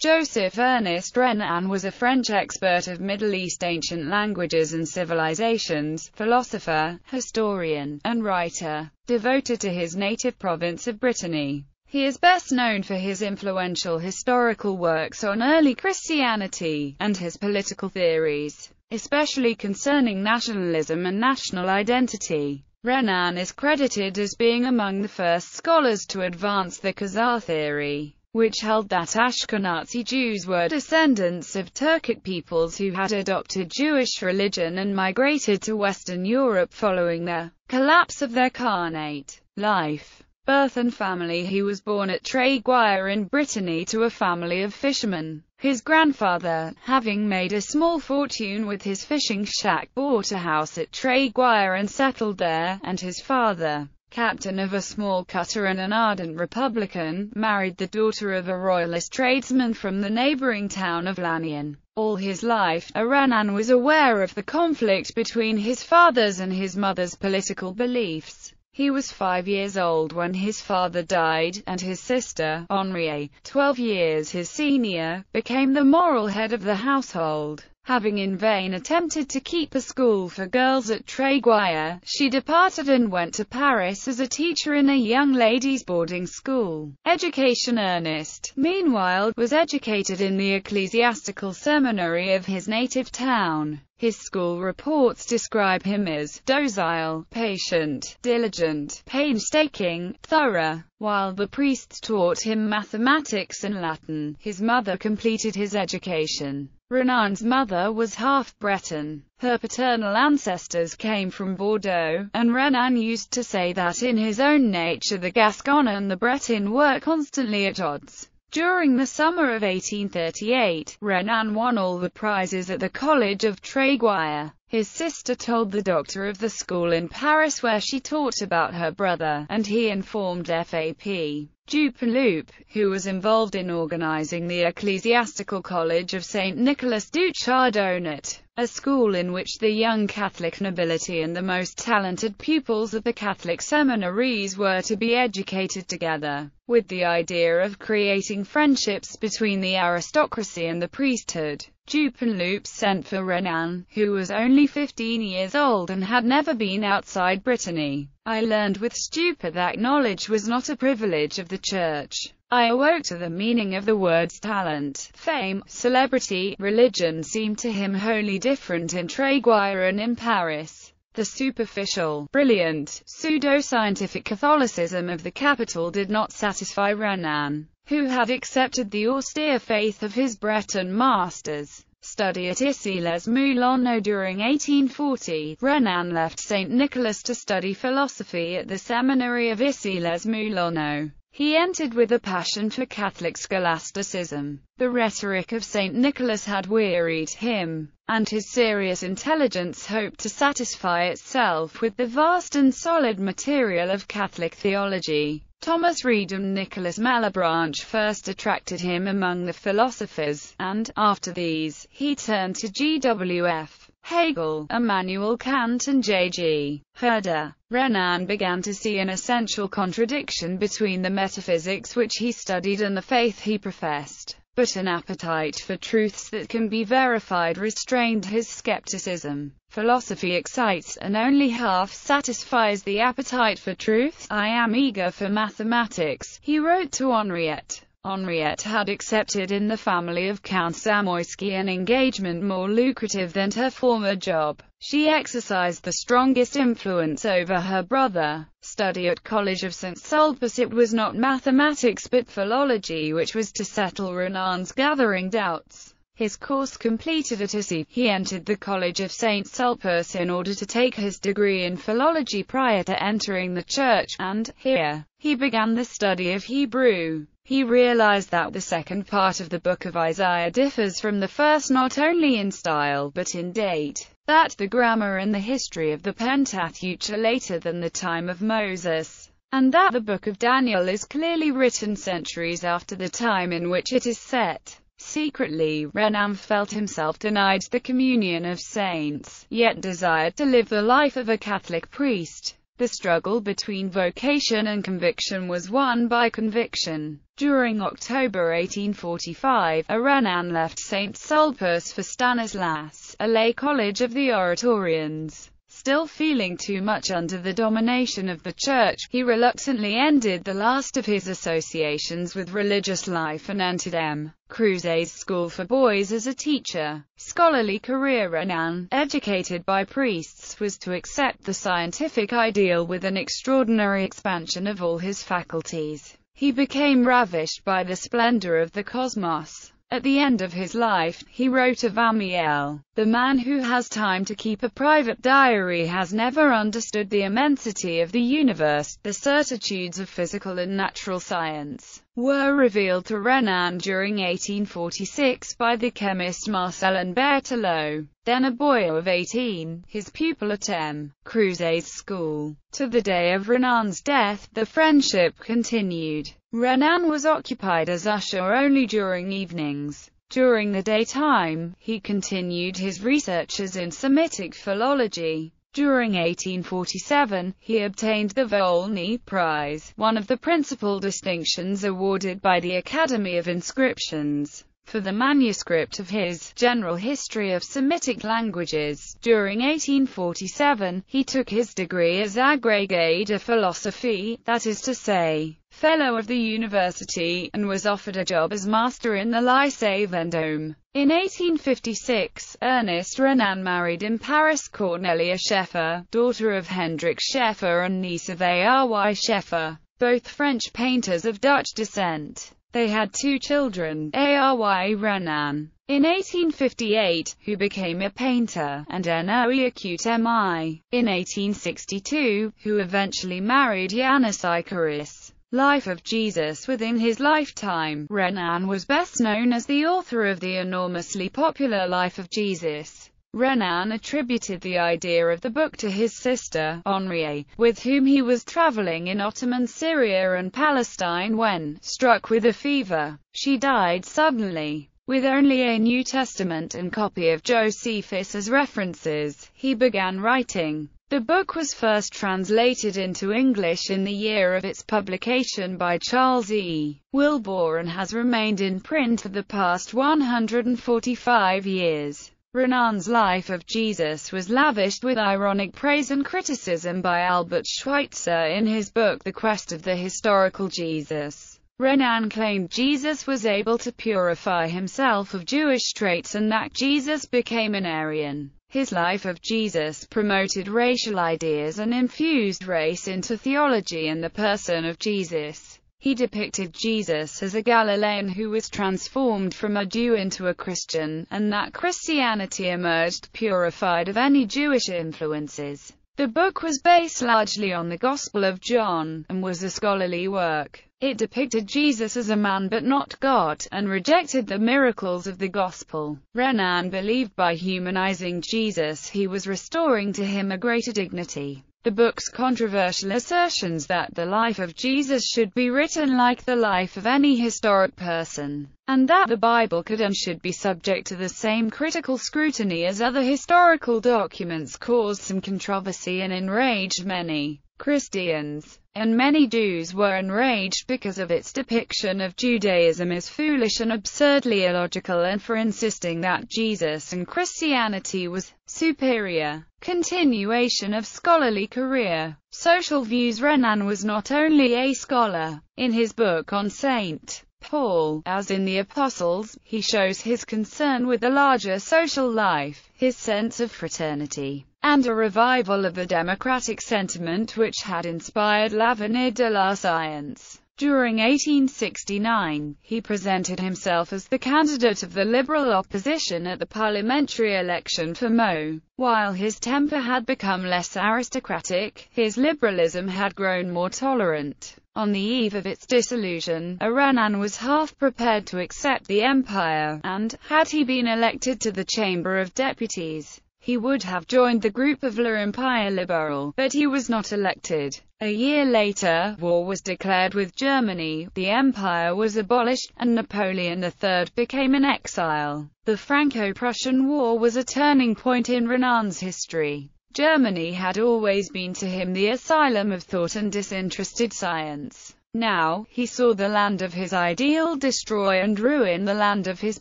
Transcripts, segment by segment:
Joseph Ernest Renan was a French expert of Middle East ancient languages and civilizations, philosopher, historian, and writer, devoted to his native province of Brittany. He is best known for his influential historical works on early Christianity, and his political theories, especially concerning nationalism and national identity. Renan is credited as being among the first scholars to advance the Khazar theory, which held that Ashkenazi Jews were descendants of Turkic peoples who had adopted Jewish religion and migrated to Western Europe following the collapse of their Khanate. Life, birth and family. He was born at Tréguier in Brittany to a family of fishermen. His grandfather, having made a small fortune with his fishing shack, bought a house at Tréguier and settled there, and his father, captain of a small cutter and an ardent Republican, married the daughter of a royalist tradesman from the neighboring town of Lannion. All his life, Renan was aware of the conflict between his father's and his mother's political beliefs. He was 5 years old when his father died, and his sister, Henriette, 12 years his senior, became the moral head of the household. Having in vain attempted to keep a school for girls at Tréguier, she departed and went to Paris as a teacher in a young ladies' boarding school. Education. Ernest, meanwhile, was educated in the ecclesiastical seminary of his native town. His school reports describe him as docile, patient, diligent, painstaking, thorough. While the priests taught him mathematics and Latin, his mother completed his education. Renan's mother was half-Breton. Her paternal ancestors came from Bordeaux, and Renan used to say that in his own nature the Gascon and the Breton were constantly at odds. During the summer of 1838, Renan won all the prizes at the College of Tréguier. His sister told the doctor of the school in Paris where she taught about her brother, and he informed FAP Dupanloup, who was involved in organizing the Ecclesiastical College of St. Nicholas du Chardonnat, a school in which the young Catholic nobility and the most talented pupils of the Catholic seminaries were to be educated together, with the idea of creating friendships between the aristocracy and the priesthood. Dupanloup sent for Renan, who was only 15 years old and had never been outside Brittany. "I learned with stupor that knowledge was not a privilege of the Church. I awoke to the meaning of the words talent, fame, celebrity. Religion seemed to him wholly different in Tréguier and in Paris. The superficial, brilliant, pseudo-scientific Catholicism of the capital did not satisfy Renan, who had accepted the austere faith of his Breton masters." Study at Issy-les-Moulineaux. During 1840, Renan left St. Nicholas to study philosophy at the seminary of Issy-les-Moulineaux. He entered with a passion for Catholic scholasticism. The rhetoric of St. Nicholas had wearied him, and his serious intelligence hoped to satisfy itself with the vast and solid material of Catholic theology. Thomas Reid and Nicolas Malebranche first attracted him among the philosophers, and, after these, he turned to G.W.F. Hegel, Immanuel Kant and J.G. Herder. Renan began to see an essential contradiction between the metaphysics which he studied and the faith he professed. But an appetite for truths that can be verified restrained his skepticism. Philosophy excites and only half satisfies the appetite for truth. "I am eager for mathematics," he wrote to Henriette. Henriette had accepted in the family of Count Zamoyski an engagement more lucrative than her former job. She exercised the strongest influence over her brother. Study at College of St. Sulpice. It was not mathematics but philology which was to settle Renan's gathering doubts. His course completed at Issy, he entered the College of St. Sulpice in order to take his degree in philology prior to entering the church, and, here, he began the study of Hebrew. He realized that the second part of the book of Isaiah differs from the first not only in style but in date, that the grammar and the history of the Pentateuch are later than the time of Moses, and that the book of Daniel is clearly written centuries after the time in which it is set. Secretly, Renan felt himself denied the communion of saints, yet desired to live the life of a Catholic priest. The struggle between vocation and conviction was won by conviction. During October 1845, Renan left St. Sulpice for Stanislas, a lay college of the Oratorians. Still feeling too much under the domination of the Church, he reluctantly ended the last of his associations with religious life and entered M. Cruzet's school for boys as a teacher. Scholarly career. Renan, educated by priests, was to accept the scientific ideal with an extraordinary expansion of all his faculties. He became ravished by the splendor of the cosmos. At the end of his life, he wrote of Amiel, "The man who has time to keep a private diary has never understood the immensity of the universe." The certitudes of physical and natural science were revealed to Renan during 1846 by the chemist Marcellin Berthelot, then a boy of 18, his pupil at M. Cruzet's school. To the day of Renan's death, the friendship continued. Renan was occupied as usher only during evenings. During the daytime, he continued his researches in Semitic philology. During 1847, he obtained the Volney Prize, one of the principal distinctions awarded by the Academy of Inscriptions, for the manuscript of his General History of Semitic Languages. During 1847, he took his degree as agrégé de philosophie, that is to say, Fellow of the University, and was offered a job as master in the Lycée Vendôme. In 1856, Ernest Renan married in Paris Cornelia Scheffer, daughter of Hendrik Scheffer and niece of Ary Scheffer, both French painters of Dutch descent. They had 2 children, Ary Renan, in 1858, who became a painter, and Noe Acute Mi, in 1862, who eventually married Yanis Icarus. Life of Jesus. Within his lifetime, Renan was best known as the author of the enormously popular Life of Jesus. Renan attributed the idea of the book to his sister, Henriette, with whom he was traveling in Ottoman Syria and Palestine when, struck with a fever, she died suddenly. With only a New Testament and copy of Josephus as references, he began writing. The book was first translated into English in the year of its publication by Charles E. Wilbur and has remained in print for the past 145 years. Renan's Life of Jesus was lavished with ironic praise and criticism by Albert Schweitzer in his book The Quest of the Historical Jesus. Renan claimed Jesus was able to purify himself of Jewish traits and that Jesus became an Aryan. His Life of Jesus promoted racial ideas and infused race into theology and the person of Jesus. He depicted Jesus as a Galilean who was transformed from a Jew into a Christian, and that Christianity emerged purified of any Jewish influences. The book was based largely on the Gospel of John, and was a scholarly work. It depicted Jesus as a man but not God, and rejected the miracles of the Gospel. Renan believed by humanizing Jesus he was restoring to him a greater dignity. The book's controversial assertions that the life of Jesus should be written like the life of any historic person, and that the Bible could and should be subject to the same critical scrutiny as other historical documents caused some controversy and enraged many Christians, and many Jews were enraged because of its depiction of Judaism as foolish and absurdly illogical and for insisting that Jesus and Christianity was superior. Continuation of scholarly career. Social views. Renan was not only a scholar. In his book on St. Paul, as in the Apostles, he shows his concern with the larger social life, his sense of fraternity, and a revival of the democratic sentiment which had inspired L'Avenir de la Science. During 1869, he presented himself as the candidate of the Liberal opposition at the parliamentary election for Meaux. While his temper had become less aristocratic, his liberalism had grown more tolerant. On the eve of its dissolution, Renan was half prepared to accept the empire, and, had he been elected to the Chamber of Deputies, he would have joined the group of l'Empire Libéral, but he was not elected. A year later, war was declared with Germany, the empire was abolished, and Napoleon III became in exile. The Franco-Prussian War was a turning point in Renan's history. Germany had always been to him the asylum of thought and disinterested science. Now, he saw the land of his ideal destroy and ruin the land of his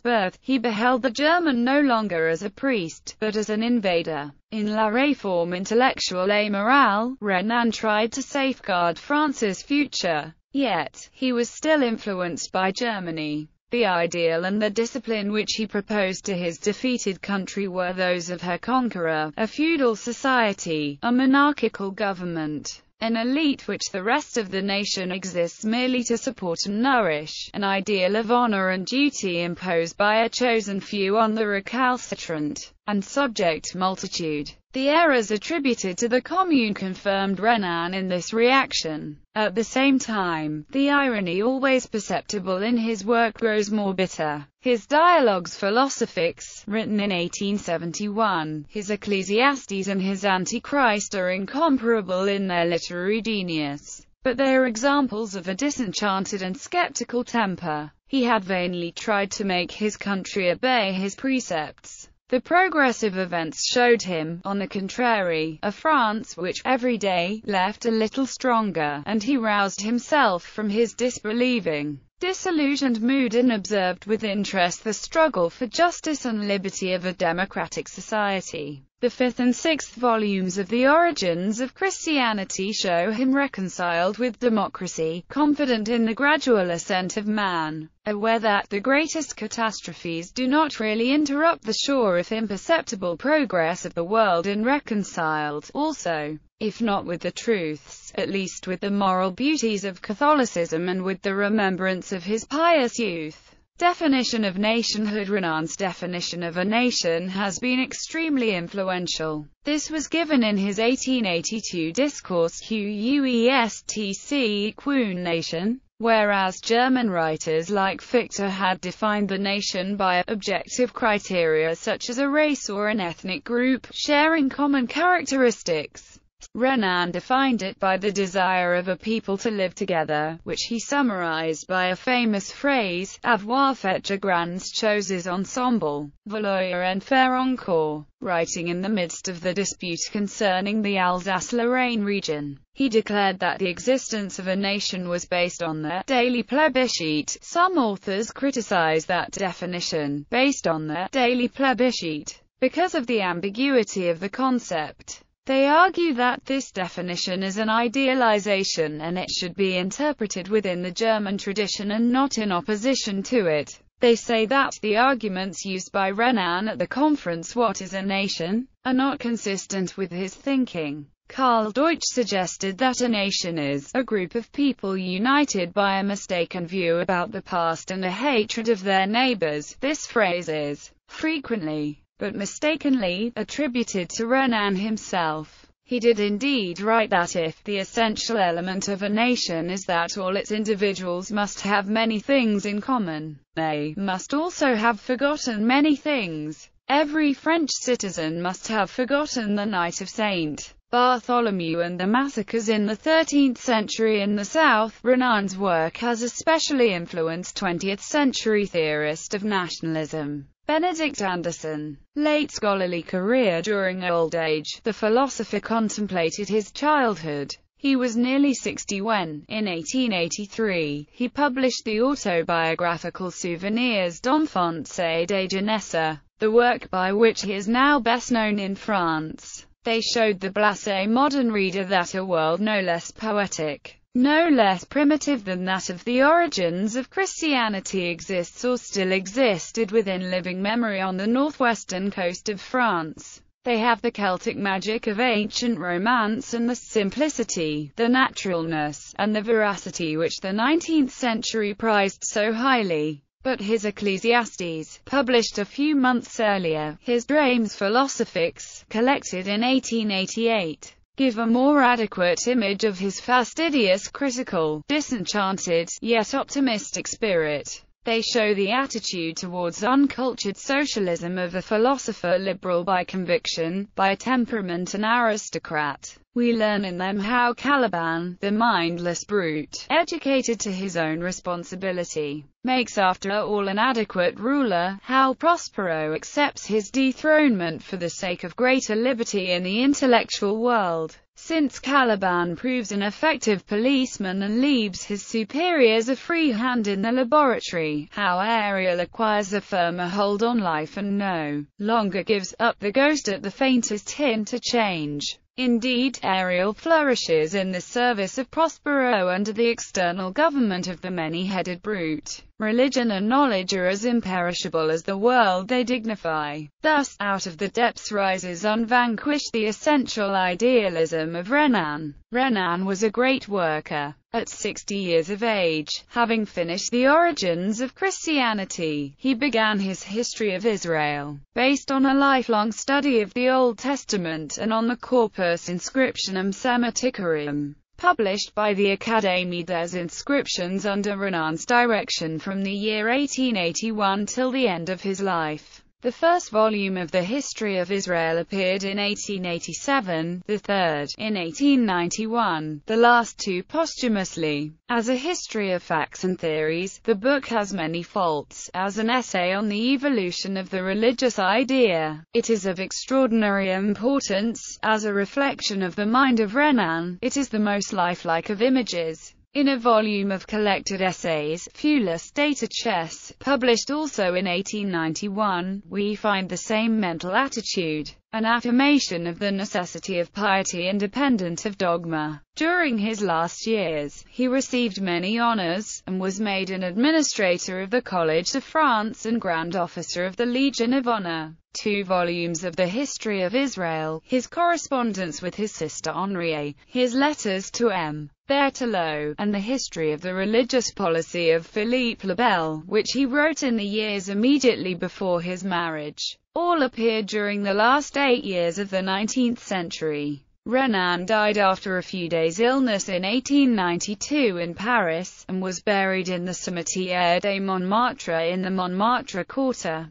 birth. He beheld the German no longer as a priest, but as an invader. In La Réforme intellectuelle et morale, Renan tried to safeguard France's future. Yet, he was still influenced by Germany. The ideal and the discipline which he proposed to his defeated country were those of her conqueror, a feudal society, a monarchical government, an elite which the rest of the nation exists merely to support and nourish, an ideal of honor and duty imposed by a chosen few on the recalcitrant and subject multitude. The errors attributed to the Commune confirmed Renan in this reaction. At the same time, the irony always perceptible in his work grows more bitter. His Dialogues philosophiques, written in 1871, his Ecclesiastes and his Antichrist are incomparable in their literary genius, but they are examples of a disenchanted and skeptical temper. He had vainly tried to make his country obey his precepts. The progressive events showed him, on the contrary, a France which, every day, left a little stronger, and he roused himself from his disbelieving, disillusioned mood and observed with interest the struggle for justice and liberty of a democratic society. The 5th and 6th volumes of The Origins of Christianity show him reconciled with democracy, confident in the gradual ascent of man, aware that the greatest catastrophes do not really interrupt the sure if imperceptible progress of the world, and reconciled, also, if not with the truths, at least with the moral beauties of Catholicism and with the remembrance of his pious youth. Definition of nationhood. Renan's definition of a nation has been extremely influential. This was given in his 1882 discourse Questc Quoon Nation, whereas German writers like Fichte had defined the nation by objective criteria such as a race or an ethnic group, sharing common characteristics. Renan defined it by the desire of a people to live together, which he summarized by a famous phrase, avoir fait grandes choses ensemble, valoir en faire encore. Writing in the midst of the dispute concerning the Alsace-Lorraine region, he declared that the existence of a nation was based on the daily plebiscite. Some authors criticize that definition, based on the daily plebiscite, because of the ambiguity of the concept. They argue that this definition is an idealization and it should be interpreted within the German tradition and not in opposition to it. They say that the arguments used by Renan at the conference "What is a Nation?" are not consistent with his thinking. Karl Deutsch suggested that a nation is a group of people united by a mistaken view about the past and a hatred of their neighbors. This phrase is frequently, but mistakenly, attributed to Renan himself. He did indeed write that if the essential element of a nation is that all its individuals must have many things in common, they must also have forgotten many things. Every French citizen must have forgotten the night of Saint Bartholomew and the massacres in the 13th century in the South. Renan's work has especially influenced 20th-century theorist of nationalism, Benedict Anderson. Late scholarly career. During old age, the philosopher contemplated his childhood. He was nearly 60 when, in 1883, he published the autobiographical Souvenirs d'enfance et de jeunesse, the work by which he is now best known in France. They showed the blasé modern reader that a world no less poetic, no less primitive than that of the origins of Christianity exists or still existed within living memory on the northwestern coast of France. They have the Celtic magic of ancient romance and the simplicity, the naturalness, and the veracity which the 19th century prized so highly. But his Ecclesiastes, published a few months earlier, his Drames philosophiques, collected in 1888, give a more adequate image of his fastidious, critical, disenchanted, yet optimistic spirit. They show the attitude towards uncultured socialism of a philosopher, liberal by conviction, by temperament an aristocrat. We learn in them how Caliban, the mindless brute, educated to his own responsibility, makes after all an adequate ruler, how Prospero accepts his dethronement for the sake of greater liberty in the intellectual world, since Caliban proves an effective policeman and leaves his superiors a free hand in the laboratory, how Ariel acquires a firmer hold on life and no longer gives up the ghost at the faintest hint of change. Indeed, Ariel flourishes in the service of Prospero under the external government of the many-headed brute. Religion and knowledge are as imperishable as the world they dignify. Thus, out of the depths rises unvanquished the essential idealism of Renan. Renan was a great worker. At 60 years of age, having finished the origins of Christianity, he began his History of Israel, based on a lifelong study of the Old Testament and on the Corpus Inscriptionum Semiticarum, published by the Académie des Inscriptions under Renan's direction from the year 1881 till the end of his life. The first volume of the History of Israel appeared in 1887, the third in 1891, the last two posthumously. As a history of facts and theories, the book has many faults. As an essay on the evolution of the religious idea, it is of extraordinary importance. As a reflection of the mind of Renan, it is the most lifelike of images. In a volume of collected essays, Fullus Data Chess, published also in 1891, we find the same mental attitude, an affirmation of the necessity of piety independent of dogma. During his last years, he received many honors, and was made an administrator of the College de France and Grand Officer of the Legion of Honor. 2 volumes of the History of Israel, his correspondence with his sister Henriette, his letters to M. Berthelot, and the history of the religious policy of Philippe le Bel, which he wrote in the years immediately before his marriage, all appeared during the last 8 years of the 19th century. Renan died after a few days' illness in 1892 in Paris, and was buried in the Cimetière de Montmartre in the Montmartre quarter.